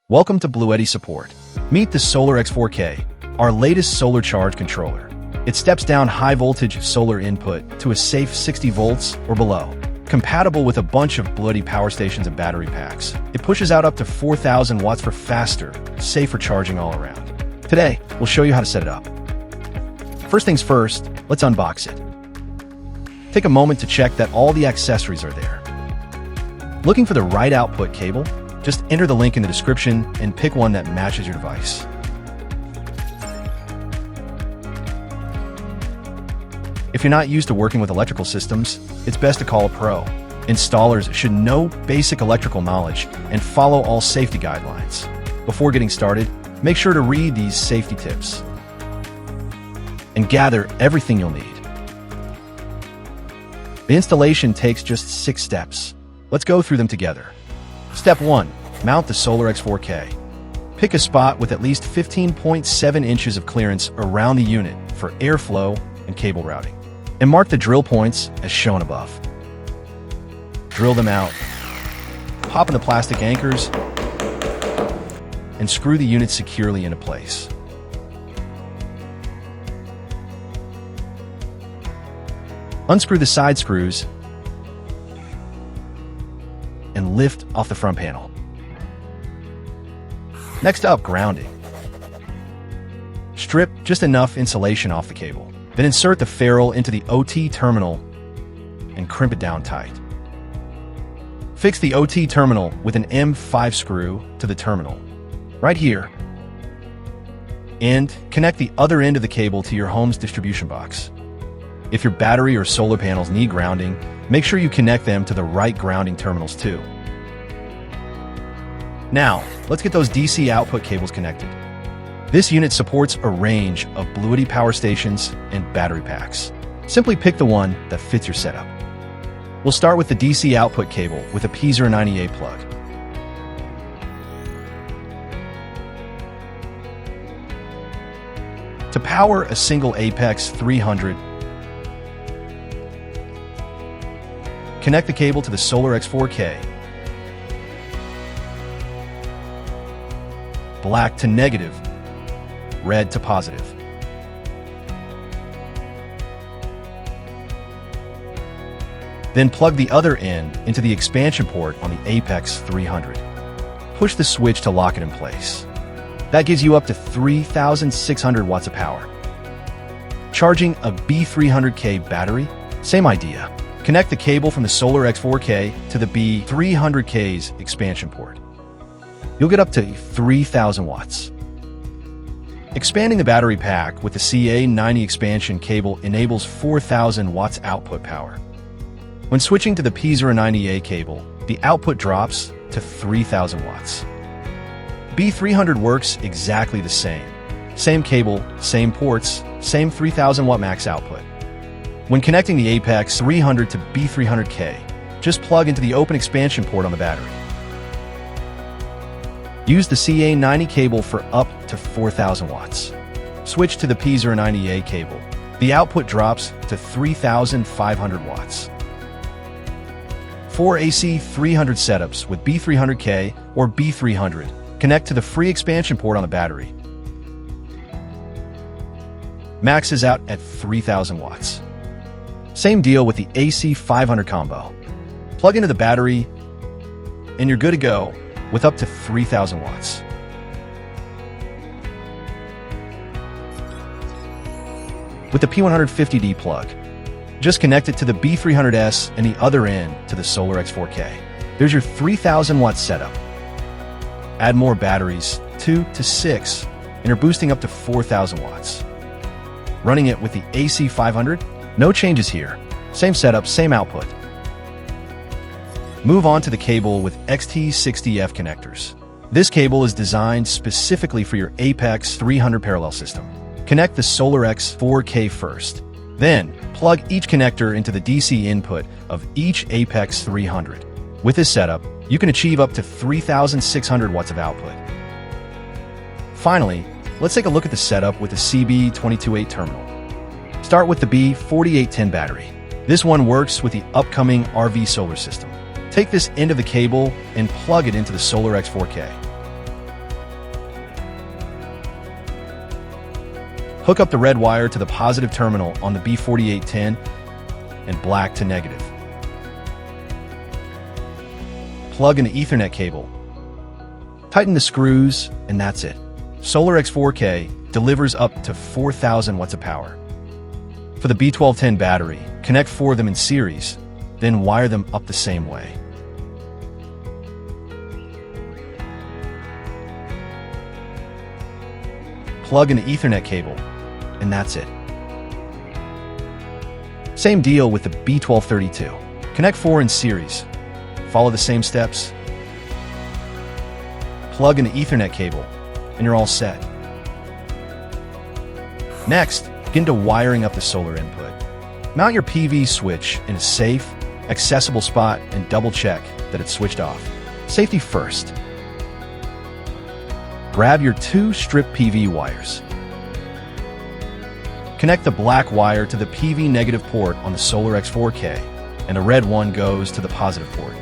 Welcome to BLUETTI support. Meet the SolarX 4K, our latest solar charge controller. It steps down high-voltage solar input to a safe 60 volts or below. Compatible with a bunch of BLUETTI power stations and battery packs, it pushes out up to 4,000 watts for faster, safer charging all around. Today, we'll show you how to set it up. First things first, let's unbox it. Take a moment to check that all the accessories are there. Looking for the right output cable? Just enter the link in the description and pick one that matches your device. If you're not used to working with electrical systems, it's best to call a pro. Installers should know basic electrical knowledge and follow all safety guidelines. Before getting started, make sure to read these safety tips and gather everything you'll need. The installation takes just 6 steps. Let's go through them together. Step 1. Mount the SolarX 4K. Pick a spot with at least 15.7 inches of clearance around the unit for airflow and cable routing. And mark the drill points as shown above. Drill them out. Pop in the plastic anchors and screw the unit securely into place. Unscrew the side screws and lift off the front panel. Next up, grounding. Strip just enough insulation off the cable. Then insert the ferrule into the OT terminal and crimp it down tight. Fix the OT terminal with an M5 screw to the terminal, right here. And connect the other end of the cable to your home's distribution box. If your battery or solar panels need grounding, make sure you connect them to the right grounding terminals too. Now, let's get those DC output cables connected. This unit supports a range of BLUETTI power stations and battery packs. Simply pick the one that fits your setup. We'll start with the DC output cable with a P090A plug. To power a single Apex 300, connect the cable to the SolarX 4K. Black to negative, red to positive. Then plug the other end into the expansion port on the Apex 300. Push the switch to lock it in place. That gives you up to 3,600 watts of power. Charging a B300K battery? Same idea. Connect the cable from the SolarX 4K to the B300K's expansion port. You'll get up to 3,000 watts. Expanding the battery pack with the CA90 expansion cable enables 4,000 watts output power. When switching to the P090A cable, the output drops to 3,000 watts. B300 works exactly the same. Same cable, same ports, same 3,000 watt max output. When connecting the Apex 300 to B300K, just plug into the open expansion port on the battery. Use the CA90 cable for up to 4,000 watts. Switch to the P090A cable. The output drops to 3,500 watts. 4 AC 300 setups with B300K or B300 connect to the free expansion port on the battery. Maxes out at 3,000 watts. Same deal with the AC 500 combo. Plug into the battery and you're good to go with up to 3,000 watts. With the P150D plug, just connect it to the B300S and the other end to the SolarX 4K. There's your 3,000 watt setup. Add more batteries, 2 to 6, and you're boosting up to 4,000 watts. Running it with the AC 500, no changes here. Same setup, same output. Move on to the cable with XT60F connectors. This cable is designed specifically for your Apex 300 parallel system. Connect the SolarX 4K first. Then, plug each connector into the DC input of each Apex 300. With this setup, you can achieve up to 3,600 watts of output. Finally, let's take a look at the setup with the CB228 terminal. Start with the B4810 battery. This one works with the upcoming RV solar system. Take this end of the cable and plug it into the SolarX 4K. Hook up the red wire to the positive terminal on the B4810 and black to negative. Plug an Ethernet cable. Tighten the screws, and that's it. SolarX 4K delivers up to 4,000 watts of power. For the B1210 battery, connect 4 of them in series, then wire them up the same way. Plug an Ethernet cable, and that's it. Same deal with the B1232. Connect 4 in series. Follow the same steps. Plug an Ethernet cable, and you're all set. Next, get into wiring up the solar input. Mount your PV switch in a safe, accessible spot and double check that it's switched off. Safety first. Grab your 2 strip PV wires. Connect the black wire to the PV negative port on the SolarX 4K, and the red one goes to the positive port.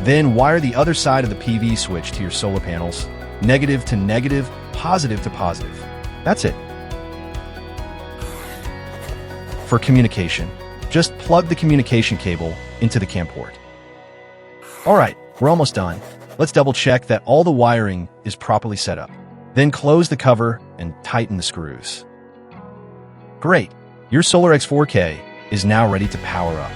Then wire the other side of the PV switch to your solar panels, negative to negative, positive to positive. That's it. For communication, just plug the communication cable into the CAN port. All right, we're almost done. Let's double check that all the wiring is properly set up. Then close the cover and tighten the screws. Great, your SolarX 4K is now ready to power up.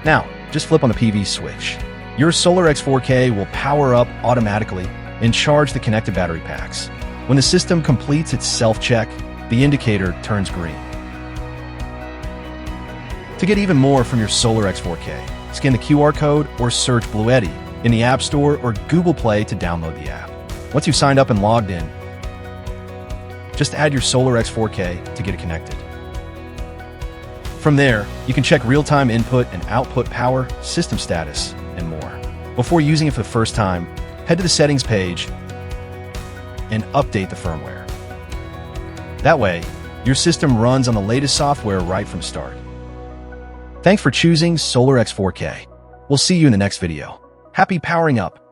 Now, just flip on the PV switch. Your SolarX 4K will power up automatically and charge the connected battery packs. When the system completes its self-check, the indicator turns green. To get even more from your SolarX 4K, scan the QR code or search BLUETTI in the App Store or Google Play to download the app. Once you've signed up and logged in, just add your SolarX 4K to get it connected. From there, you can check real-time input and output power, system status, and more. Before using it for the first time, head to the settings page and update the firmware. That way, your system runs on the latest software right from start. Thanks for choosing SolarX 4K. We'll see you in the next video. Happy powering up!